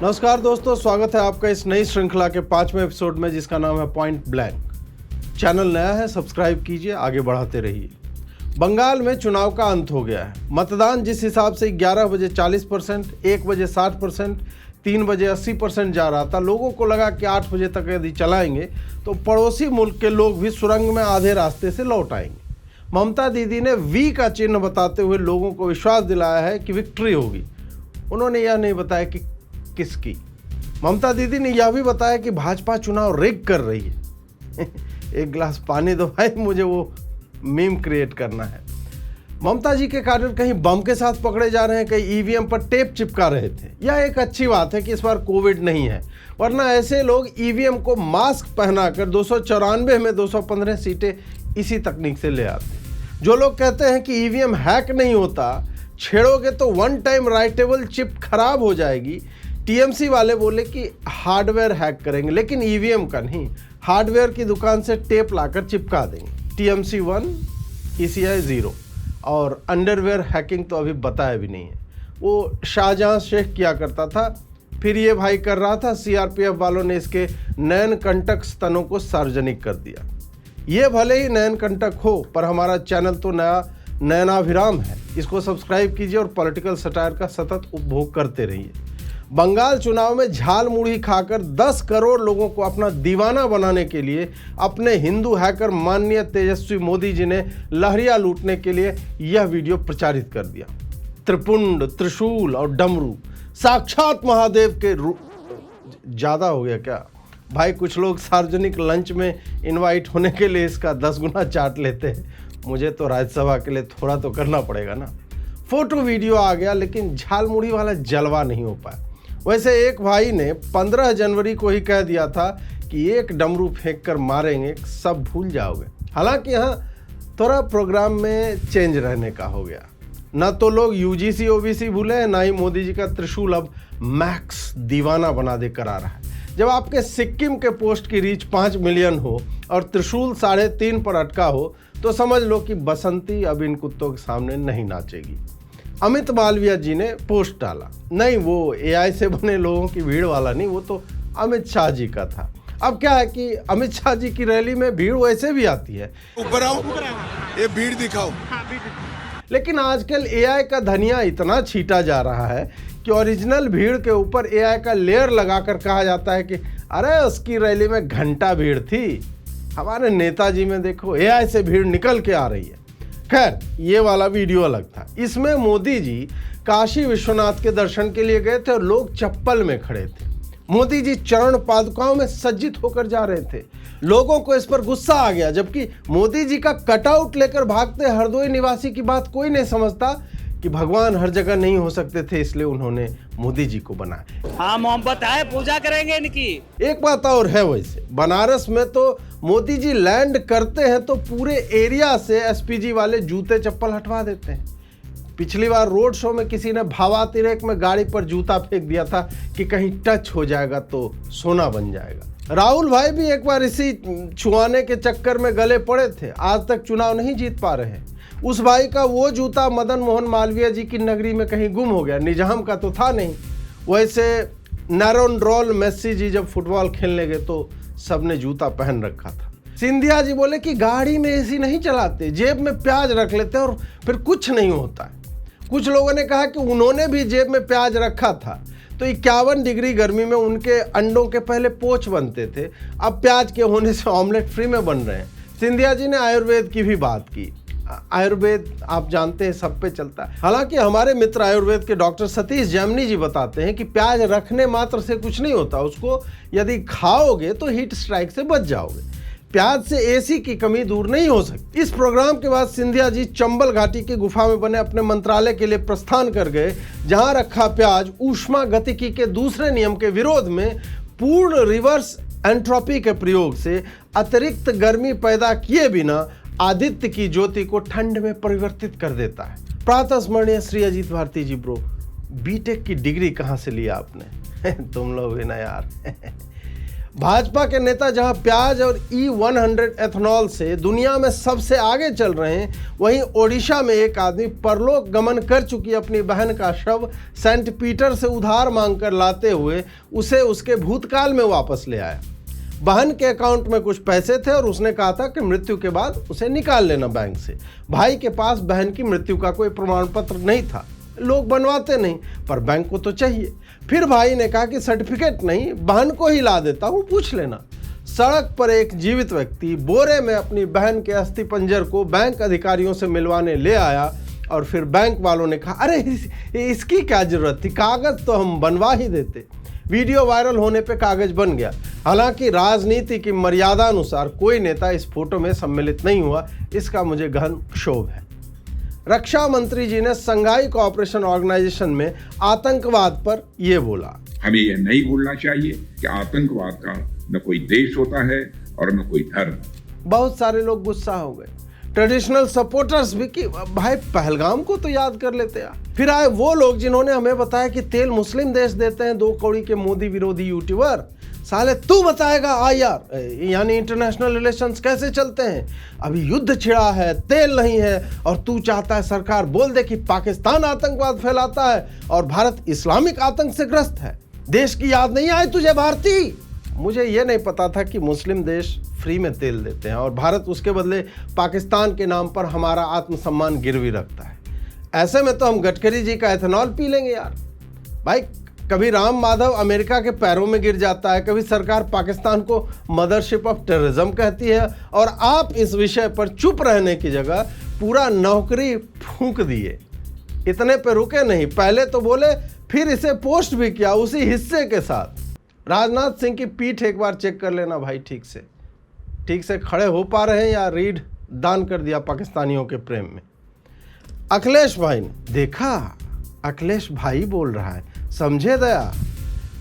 नमस्कार दोस्तों, स्वागत है आपका इस नई श्रृंखला के 5वें एपिसोड में जिसका नाम है पॉइंट ब्लैंक। चैनल नया है, सब्सक्राइब कीजिए, आगे बढ़ाते रहिए। बंगाल में चुनाव का अंत हो गया है। मतदान जिस हिसाब से 11 बजे 40%, 1 बजे 60%, 3 बजे 80% जा रहा था, लोगों को लगा कि 8 बजे तक यदि चलाएंगे तो पड़ोसी मुल्क के लोग भी सुरंग में आधे रास्ते से लौट आएंगे। ममता दीदी ने वी का चिन्ह बताते हुए लोगों को विश्वास दिलाया है कि विक्ट्री होगी। उन्होंने यह नहीं बताया कि किसकी। ममता दीदी ने यह भी बताया कि भाजपा चुनाव रिग कर रही है। एक गिलास पानी दो भाई, मुझे वो मीम क्रिएट करना है। ममता जी के कार्य कहीं बम के साथ पकड़े जा रहे हैं, कहीं ईवीएम पर टेप चिपका रहे थे। यह एक अच्छी बात है कि इस बार कोविड नहीं है, वरना ऐसे लोग ईवीएम को मास्क पहनाकर 294 में 215 सीटें इसी तकनीक से ले आते। जो लोग कहते हैं कि ईवीएम हैक नहीं होता, छेड़ोगे तो वन टाइम राइटेबल चिप खराब हो जाएगी। टीएमसी वाले बोले कि हार्डवेयर हैक करेंगे, लेकिन ईवीएम का नहीं, हार्डवेयर की दुकान से टेप लाकर चिपका देंगे। टीएमसी 1, ईसीआई 0 और अंडरवेयर हैकिंग तो अभी बताया भी नहीं है। वो शाहजहां शेख किया करता था, फिर ये भाई कर रहा था। सीआरपीएफ वालों ने इसके नयन कंटक स्तनों को सार्वजनिक कर दिया। ये भले ही नयन कंटक हो, पर हमारा चैनल तो नयनाभिराम है। इसको सब्सक्राइब कीजिए और पॉलिटिकल सटायर का सतत उपभोग करते रहिए। बंगाल चुनाव में झाल मुढ़ी खाकर 10 करोड़ लोगों को अपना दीवाना बनाने के लिए अपने हिंदू हैकर माननीय तेजस्वी मोदी जी ने लहरिया लूटने के लिए यह वीडियो प्रचारित कर दिया। त्रिपुंड, त्रिशूल और डमरू साक्षात महादेव के रूप। ज़्यादा हो गया क्या भाई? कुछ लोग सार्वजनिक लंच में इनवाइट होने के लिए इसका 10 गुना चाट लेते हैं। मुझे तो राज्यसभा के लिए थोड़ा तो करना पड़ेगा ना। फोटो वीडियो आ गया, लेकिन झाल मुढ़ी वाला जलवा नहीं हो पाया। वैसे एक भाई ने 15 जनवरी को ही कह दिया था कि एक डमरू फेंक कर मारेंगे, सब भूल जाओगे। हालांकि यहाँ थोड़ा प्रोग्राम में चेंज रहने का हो गया। न तो लोग यूजीसी ओबीसी भूले हैं, ना ही मोदी जी का त्रिशूल अब मैक्स दीवाना बना देकर आ रहा है। जब आपके सिक्किम के पोस्ट की रीच 5 मिलियन हो और त्रिशूल 3.5 पर अटका हो, तो समझ लो कि बसंती अब इन कुत्तों के सामने नहीं नाचेगी। अमित मालविया जी ने पोस्ट डाला, नहीं वो एआई से बने लोगों की भीड़ वाला नहीं, वो तो अमित शाह जी का था। अब क्या है कि अमित शाह जी की रैली में भीड़ वैसे भी आती है। ऊपर आओ, ये भीड़ दिखाओ। लेकिन आजकल एआई का धनिया इतना छीटा जा रहा है कि ओरिजिनल भीड़ के ऊपर एआई का लेयर लगाकर कहा जाता है कि अरे उसकी रैली में घंटा भीड़ थी। हमारे नेताजी में देखो एआई से भीड़ निकल के आ रही है। खैर, ये वाला वीडियो अलग था। इसमें मोदी जी काशी विश्वनाथ के दर्शन के लिए गए थे और लोग चप्पल में खड़े थे। मोदी जी चरण पादुकाओं में सज्जित होकर जा रहे थे। लोगों को इस पर गुस्सा आ गया, जबकि मोदी जी का कटआउट लेकर भागते हरदोई निवासी की बात कोई नहीं समझता कि भगवान हर जगह नहीं हो सकते थे, इसलिए उन्होंने मोदी जी को बनाया। हाँ, मोहब्बत है, पूजा करेंगे इनकी। एक बात और है, वैसे बनारस में तो मोदी जी लैंड करते हैं तो पूरे एरिया से एसपीजी वाले जूते चप्पल हटवा देते हैं। पिछली बार रोड शो में किसी ने भावातिरेक में गाड़ी पर जूता फेंक दिया था कि कहीं टच हो जाएगा तो सोना बन जाएगा। राहुल भाई भी एक बार इसी छुआने के चक्कर में गले पड़े थे, आज तक चुनाव नहीं जीत पा रहे हैं। उस भाई का वो जूता मदन मोहन मालवीय जी की नगरी में कहीं गुम हो गया, निजाम का तो था नहीं। वैसे नैरोनड्रोल मेस्सी जी जब फुटबॉल खेलने गए तो सबने जूता पहन रखा था। सिंधिया जी बोले कि गाड़ी में एसी नहीं चलाते, जेब में प्याज रख लेते और फिर कुछ नहीं होता है। कुछ लोगों ने कहा कि उन्होंने भी जेब में प्याज रखा था तो 51 डिग्री गर्मी में उनके अंडों के पहले पोच बनते थे, अब प्याज के होने से ऑमलेट फ्री में बन रहे हैं। सिंधिया जी ने आयुर्वेद की भी बात की। आयुर्वेद आप जानते हैं सब पे चलता है। हालांकि हमारे मित्र आयुर्वेद के डॉक्टर सतीश जैमिनी जी बताते हैं कि प्याज रखने मात्र से कुछ नहीं होता, उसको यदि खाओगे तो हीट स्ट्राइक से बच जाओगे। प्याज से एसी की कमी दूर नहीं हो सकती। इस प्रोग्राम के बाद सिंधिया जी चंबल घाटी की गुफा में बने अपने मंत्रालय के लिए प्रस्थान कर गए, जहां रखा प्याज ऊष्मा गतिकी के दूसरे नियम के विरोध में पूर्ण रिवर्स एंट्रोपी के प्रयोग से अतिरिक्त गर्मी पैदा किए बिना आदित्य की ज्योति को ठंड में परिवर्तित कर देता है। प्रातः स्मरणीय श्री अजीत भारती जी, ब्रो बीटेक की डिग्री कहाँ से लिया आपने? तुम लोग भी ना यार। भाजपा के नेता जहां प्याज और E100 एथेनॉल से दुनिया में सबसे आगे चल रहे हैं, वहीं ओडिशा में एक आदमी परलोक गमन कर चुकी अपनी बहन का शव सेंट पीटर से उधार मांगकर लाते हुए उसे उसके भूतकाल में वापस ले आया। बहन के अकाउंट में कुछ पैसे थे और उसने कहा था कि मृत्यु के बाद उसे निकाल लेना बैंक से। भाई के पास बहन की मृत्यु का कोई प्रमाण पत्र नहीं था, लोग बनवाते नहीं, पर बैंक को तो चाहिए। फिर भाई ने कहा कि सर्टिफिकेट नहीं, बहन को ही ला देता हूँ, पूछ लेना। सड़क पर एक जीवित व्यक्ति बोरे में अपनी बहन के अस्थि पंजर को बैंक अधिकारियों से मिलवाने ले आया और फिर बैंक वालों ने कहा, अरे इसकी क्या जरूरत थी, कागज तो हम बनवा ही देते। वीडियो वायरल होने पे कागज बन गया। हालांकि राजनीति की मर्यादा अनुसार कोई नेता इस फोटो में सम्मिलित नहीं हुआ, इसका मुझे गहन क्षोभ है। रक्षा मंत्री जी ने संघाई कोऑपरेशन ऑर्गेनाइजेशन में आतंकवाद पर यह बोला, हमें यह नहीं भूलना चाहिए कि आतंकवाद का न कोई देश होता है और न कोई धर्म। बहुत सारे लोग गुस्सा हो गए, ट्रेडिशनल सपोर्टर्स भी, कि भाई पहलगाम को तो याद कर लेते हैं। फिर आए वो लोग जिन्होंने हमें बताया कि तेल मुस्लिम देश देते हैं, 2 कौड़ी के मोदी विरोधी यूट्यूबर। साले तू बताएगा IR यानी इंटरनेशनल रिलेशंस कैसे चलते हैं? अभी युद्ध छिड़ा है, तेल नहीं है, और तू चाहता है सरकार बोल दे कि पाकिस्तान आतंकवाद फैलाता है और भारत इस्लामिक आतंक से ग्रस्त है। देश की याद नहीं आई तुझे भारती? मुझे ये नहीं पता था कि मुस्लिम देश फ्री में तेल देते हैं और भारत उसके बदले पाकिस्तान के नाम पर हमारा आत्मसम्मान गिरवी रखता है। ऐसे में तो हम गडकरी जी का एथेनॉल पी लेंगे यार। भाई कभी राम माधव अमेरिका के पैरों में गिर जाता है, कभी सरकार पाकिस्तान को मदरशिप ऑफ टेररिज्म कहती है, और आप इस विषय पर चुप रहने की जगह पूरा नौकरी फूंक दिए। इतने पे रुके नहीं, पहले तो बोले, फिर इसे पोस्ट भी किया उसी हिस्से के साथ। राजनाथ सिंह की पीठ एक बार चेक कर लेना भाई, ठीक से खड़े हो पा रहे हैं या रीढ़ दान कर दिया पाकिस्तानियों के प्रेम में। अखिलेश भाई ने देखा, अखिलेश भाई बोल रहा है, समझे दया।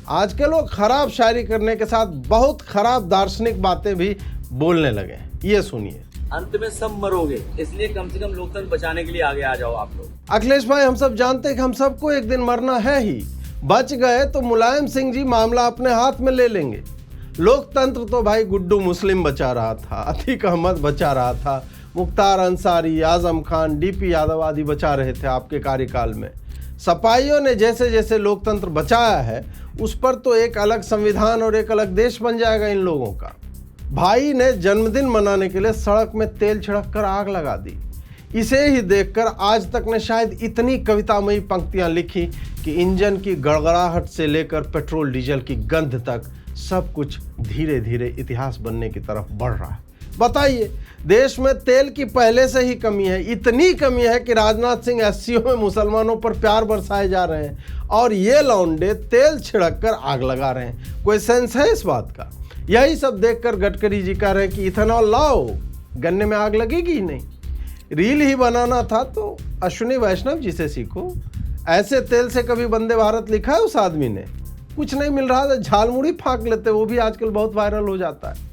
आज के लोग खराब शायरी करने के साथ बहुत खराब दार्शनिक बातें भी बोलने लगे। ये सुनिए। अंत में सब मरोगे, इसलिए कम से कम लोकतंत्र बचाने के लिए आगे आ जाओ आप लोग। अखिलेश भाई, हम सब जानते हैं कि हम सबको एक दिन मरना है ही। बच गए तो मुलायम सिंह जी मामला अपने हाथ में ले लेंगे। लोकतंत्र तो भाई गुड्डू मुस्लिम बचा रहा था, अतीक अहमद बचा रहा था, मुख्तार अंसारी, आजम खान, DP यादव आदि बचा रहे थे आपके कार्यकाल में। सपाइयों ने जैसे जैसे लोकतंत्र बचाया है, उस पर तो एक अलग संविधान और एक अलग देश बन जाएगा इन लोगों का। भाई ने जन्मदिन मनाने के लिए सड़क में तेल छिड़क कर आग लगा दी। इसे ही देखकर आज तक ने शायद इतनी कवितामयी पंक्तियां लिखी कि इंजन की गड़गड़ाहट से लेकर पेट्रोल डीजल की गंध तक सब कुछ धीरे धीरे इतिहास बनने की तरफ बढ़ रहा है। बताइए, देश में तेल की पहले से ही कमी है, इतनी कमी है कि राजनाथ सिंह SCO में मुसलमानों पर प्यार बरसाए जा रहे हैं और ये लौंडे तेल छिड़क कर आग लगा रहे हैं। कोई सेंस है इस बात का? यही सब देखकर गडकरी जी कह रहे हैं कि इथेनॉल लाओ, गन्ने में आग लगेगी ही नहीं। रील ही बनाना था तो अश्विनी वैष्णव जी से सीखो। ऐसे तेल से कभी वंदे भारत लिखा है उस आदमी ने? कुछ नहीं मिल रहा था, झालमुड़ी फाँक लेते, वो भी आजकल बहुत वायरल हो जाता है।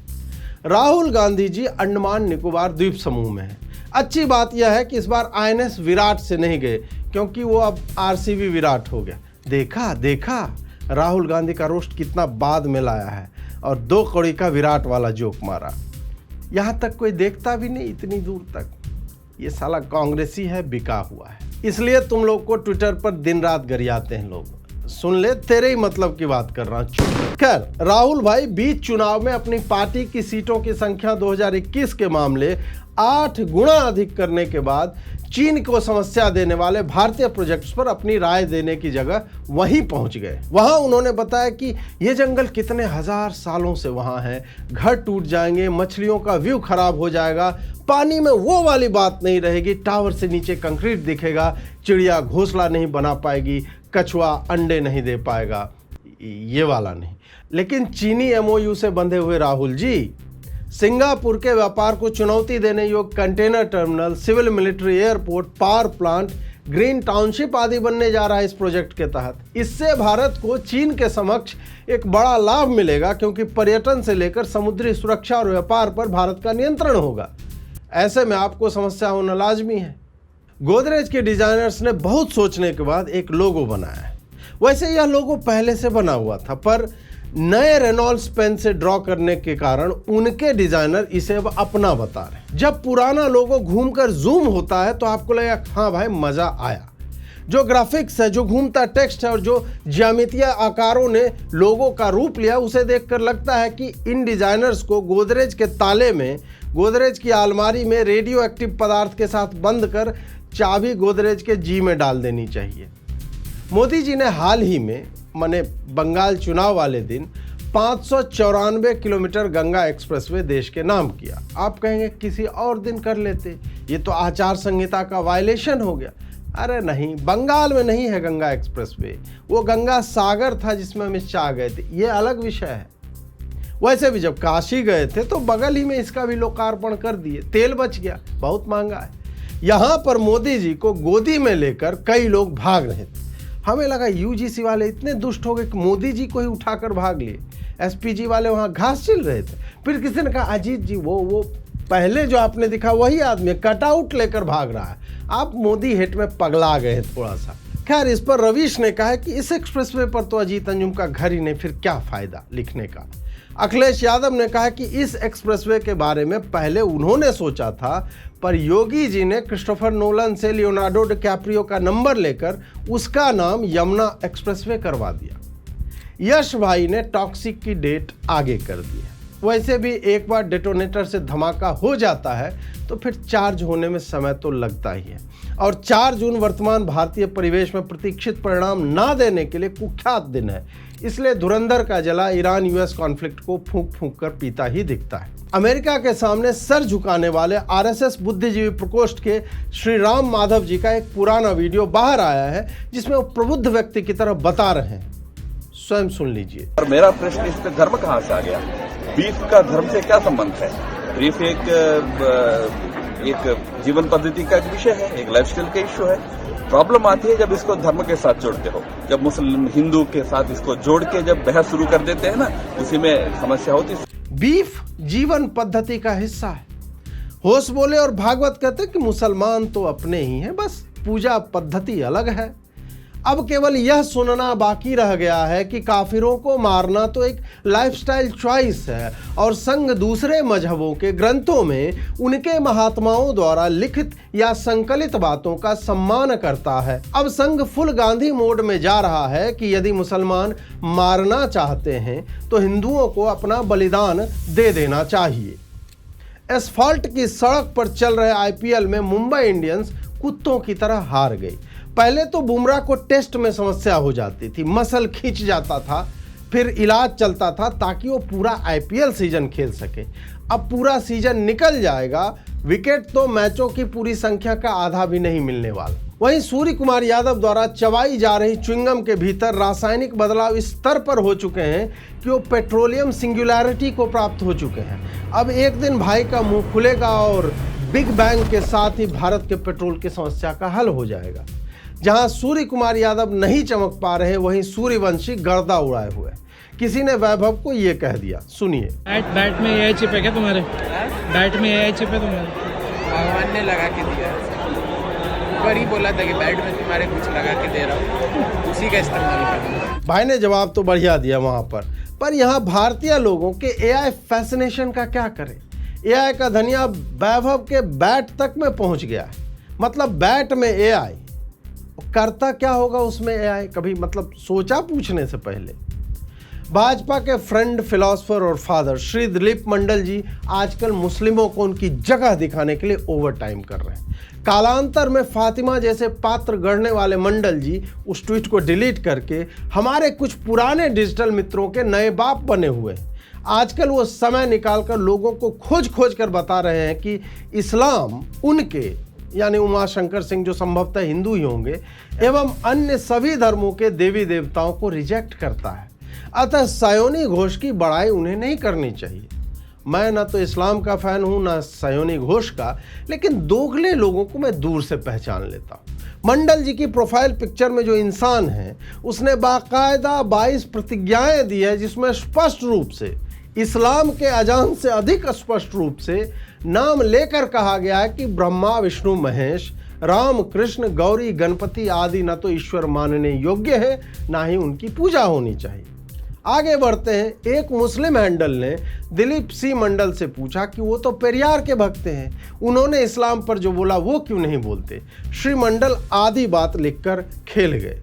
राहुल गांधी जी अंडमान निकोबार द्वीप समूह में हैं। अच्छी बात यह है कि इस बार INS विराट से नहीं गए, क्योंकि वो अब RCB विराट हो गया। देखा राहुल गांधी का रोस्ट कितना बाद में लाया है, और 2 कौड़ी का विराट वाला जोक मारा। यहाँ तक कोई देखता भी नहीं, इतनी दूर तक। ये साला कांग्रेसी है, बिका हुआ है, इसलिए तुम लोग को ट्विटर पर दिन रात गरियाते हैं लोग। सुन ले, तेरे ही मतलब की बात कर रहा हूँ। खैर, राहुल भाई बीच चुनाव में अपनी पार्टी की सीटों की संख्या 2021 के मामले 8 गुना अधिक करने के बाद चीन को समस्या देने वाले भारतीय प्रोजेक्ट्स पर अपनी राय देने की जगह वहीं पहुंच गए। वहां उन्होंने बताया कि ये जंगल कितने हजार सालों से वहां है, घर टूट जाएंगे, मछलियों का व्यू खराब हो जाएगा, पानी में वो वाली बात नहीं रहेगी, टावर से नीचे कंक्रीट दिखेगा, चिड़िया घोंसला नहीं बना पाएगी, कछुआ अंडे नहीं दे पाएगा, ये वाला नहीं। लेकिन चीनी MOU से बंधे हुए राहुल जी, सिंगापुर के व्यापार को चुनौती देने योग्य container terminal, civil military airport, power plant, green township आदि बनने जा रहा है इस प्रोजेक्ट के तहत। इससे भारत को चीन के समक्ष एक बड़ा लाभ मिलेगा, क्योंकि पर्यटन से लेकर समुद्री सुरक्षा और व्यापार पर भारत का नियंत्रण होगा। ऐसे में आपको समस्या होना लाजमी है। गोदरेज के डिजाइनर्स ने बहुत सोचने के बाद एक लोगो बनाया है। वैसे यह लोगो पहले से बना हुआ था, पर नए रेनॉल्ड्स पेन से ड्रॉ करने के कारण उनके डिजाइनर इसे अब अपना बता रहे हैं। जब पुराना लोगो घूमकर जूम होता है तो आपको लगेगा हाँ भाई मजा आया। जो ग्राफिक्स है, जो घूमता टेक्स्ट है और जो ज्यामितीय आकारों ने लोगो का रूप लिया, उसे देखकर लगता है कि इन डिजाइनर्स को गोदरेज के ताले में, गोदरेज की अलमारी में रेडियो एक्टिव पदार्थ के साथ बंद कर चाबी गोदरेज के जी में डाल देनी चाहिए। मोदी जी ने हाल ही में माने बंगाल चुनाव वाले दिन 594 किलोमीटर गंगा एक्सप्रेसवे देश के नाम किया। आप कहेंगे किसी और दिन कर लेते, ये तो आचार संहिता का वायलेशन हो गया। अरे नहीं, बंगाल में नहीं है गंगा एक्सप्रेसवे, वो गंगा सागर था जिसमें अमित शाह गए थे, ये अलग विषय है। वैसे भी जब काशी गए थे तो बगल ही में इसका भी लोकार्पण कर दिए, तेल बच गया, बहुत महंगा है। यहाँ पर मोदी जी को गोदी में लेकर कई लोग भाग रहे थे। हमें लगा यूजीसी वाले इतने दुष्ट हो गए कि मोदी जी को ही उठाकर भाग लिए। एसपीजी वाले वहाँ घास छिल रहे थे। फिर किसी ने कहा अजीत जी वो पहले जो आपने दिखा वही आदमी कटआउट लेकर भाग रहा है, आप मोदी हेट में पगला गए हैं थोड़ा सा। खैर, इस पर रवीश ने कहा कि इस एक्सप्रेसवे पर तो अजीत अंजुम का घर ही नहीं, फिर क्या फायदा लिखने का। अखिलेश यादव ने कहा कि इस एक्सप्रेसवे के बारे में पहले उन्होंने सोचा था, पर योगी जी ने क्रिस्टोफर नोलन से लियोनार्डो डिकैप्रियो का नंबर लेकर उसका नाम यमुना एक्सप्रेसवे करवा दिया। यश भाई ने टॉक्सिक की डेट आगे कर दी है। वैसे भी एक बार डेटोनेटर से धमाका हो जाता है तो फिर चार्ज होने में समय तो लगता ही है, और 4 जून वर्तमान भारतीय परिवेश में प्रतीक्षित परिणाम ना देने के लिए कुख्यात दिन है। इसलिए धुरंधर का जला ईरान यूएस कॉन्फ्लिक्ट को फूंक फूंक कर पीता ही दिखता है। अमेरिका के सामने सर झुकाने वाले आरएसएस बुद्धिजीवी प्रकोष्ठ के श्री राम माधव जी का एक पुराना वीडियो बाहर आया है, जिसमें वो प्रबुद्ध व्यक्ति की तरह बता रहे हैं, स्वयं सुन लीजिए। और मेरा प्रश्न इस पे धर्म कहाँ से आ गया? बीफ का धर्म से क्या संबंध है? बीफ एक जीवन पद्धति का एक विषय है, एक लाइफस्टाइल का इश्यू है। प्रॉब्लम आती है जब इसको धर्म के साथ जोड़ते हो, जब मुस्लिम हिंदू के साथ इसको जोड़ के जब बहस शुरू कर देते हैं ना, उसी में समस्या होती है। बीफ जीवन पद्धति का हिस्सा है। होश बोले और भागवत कहते कि मुसलमान तो अपने ही हैं, बस पूजा पद्धति अलग है। अब केवल यह सुनना बाकी रह गया है कि काफिरों को मारना तो एक लाइफस्टाइल चॉइस है और संघ दूसरे मजहबों के ग्रंथों में उनके महात्माओं द्वारा लिखित या संकलित बातों का सम्मान करता है। अब संघ फुल गांधी मोड में जा रहा है कि यदि मुसलमान मारना चाहते हैं तो हिंदुओं को अपना बलिदान दे देना चाहिए। एसफाल्ट की सड़क पर चल रहे आईपीएल में मुंबई इंडियंस कुत्तों की तरह हार गई। पहले तो बुमराह को टेस्ट में समस्या हो जाती थी, मसल खींच जाता था, फिर इलाज चलता था ताकि वो पूरा आईपीएल सीजन खेल सके। अब पूरा सीजन निकल जाएगा, विकेट तो मैचों की पूरी संख्या का आधा भी नहीं मिलने वाला। वहीं सूर्य कुमार यादव द्वारा चबाई जा रही च्युइंगम के भीतर रासायनिक बदलाव इस स्तर पर हो चुके हैं कि वो पेट्रोलियम सिंगुलैरिटी को प्राप्त हो चुके हैं। अब एक दिन भाई का मुंह खुलेगा और बिग बैंग के साथ ही भारत के पेट्रोल की समस्या का हल हो जाएगा। जहां सूर्य कुमार यादव नहीं चमक पा रहे, वहीं सूर्यवंशी गर्दा उड़ाए हुए। किसी ने वैभव को ये कह दिया, सुनिए। बैट में एआई चिप है क्या तुम्हारे? बैट में एआई चिप है तुम्हारे? भगवान ने लगा के दिया, बड़ी बोला था कि बैट में तुम्हारे कुछ लगा के दे रहा हूँ, उसी का इस्तेमाल करना। भाई ने जवाब तो बढ़िया दिया वहां पर यहाँ भारतीय लोगों के एआई फैसिनेशन का क्या करें? एआई का धनिया वैभव के बैट तक में पहुंच गया है। मतलब बैट में एआई, करता क्या होगा उसमें एआई? कभी मतलब सोचा पूछने से पहले? भाजपा के फ्रेंड, फिलोसोफर और फादर श्री दिलीप मंडल जी आजकल मुस्लिमों को उनकी जगह दिखाने के लिए ओवर टाइम कर रहे हैं। कालांतर में फातिमा जैसे पात्र गढ़ने वाले मंडल जी उस ट्वीट को डिलीट करके हमारे कुछ पुराने डिजिटल मित्रों के नए बाप बने हुए हैं। आजकल वो समय निकालकर लोगों को खोज खोज कर बता रहे हैं कि इस्लाम उनके यानी उमाशंकर सिंह जो संभवतः हिंदू ही होंगे एवं अन्य सभी धर्मों के देवी देवताओं को रिजेक्ट करता है। अतः सायोनी घोष की बड़ाई उन्हें नहीं करनी चाहिए। मैं ना तो इस्लाम का फैन हूं ना सायोनी घोष का, लेकिन दोगले लोगों को मैं दूर से पहचान लेता हूं। मंडल जी की प्रोफाइल पिक्चर में जो इंसान है उसने बाकायदा 22 प्रतिज्ञाएं दी है, जिसमें स्पष्ट रूप से इस्लाम के अजान से अधिक स्पष्ट रूप से नाम लेकर कहा गया है कि ब्रह्मा, विष्णु, महेश, राम, कृष्ण, गौरी, गणपति आदि न तो ईश्वर मानने योग्य है, ना ही उनकी पूजा होनी चाहिए। आगे बढ़ते हैं। एक मुस्लिम हैंडल ने दिलीप सी मंडल से पूछा कि वो तो पेरियार के भक्त हैं, उन्होंने इस्लाम पर जो बोला वो क्यों नहीं बोलते। श्री मंडल आधी बात लिखकर खेल गए।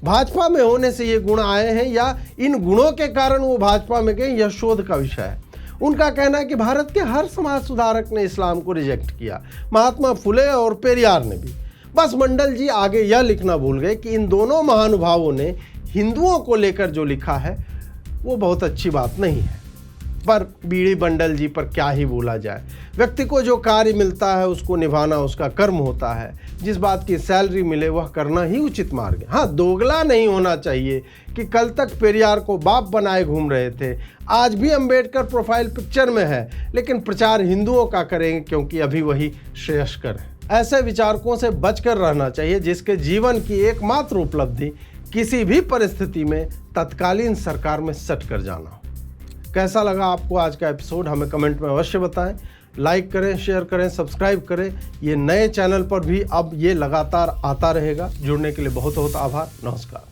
भाजपा में होने से ये गुण आए हैं या इन गुणों के कारण वो भाजपा में गए, यह शोध का विषय है। उनका कहना है कि भारत के हर समाज सुधारक ने इस्लाम को रिजेक्ट किया, महात्मा फुले और पेरियार ने भी। बस मंडल जी आगे यह लिखना भूल गए कि इन दोनों महानुभावों ने हिंदुओं को लेकर जो लिखा है वो बहुत अच्छी बात नहीं है। पर बीड़ी बंडल जी पर क्या ही बोला जाए। व्यक्ति को जो कार्य मिलता है उसको निभाना उसका कर्म होता है। जिस बात की सैलरी मिले वह करना ही उचित मार्ग है। हाँ, दोगला नहीं होना चाहिए कि कल तक पेरियार को बाप बनाए घूम रहे थे, आज भी अंबेडकर प्रोफाइल पिक्चर में है, लेकिन प्रचार हिंदुओं का करेंगे क्योंकि अभी वही श्रेयस्कर है। ऐसे विचारकों से बचकर रहना चाहिए जिसके जीवन की एकमात्र उपलब्धि किसी भी परिस्थिति में तत्कालीन सरकार में सट कर जाना हो। कैसा लगा आपको आज का एपिसोड, हमें कमेंट में अवश्य बताएं। लाइक करें, शेयर करें, सब्सक्राइब करें। ये नए चैनल पर भी अब ये लगातार आता रहेगा। जुड़ने के लिए बहुत बहुत आभार। नमस्कार।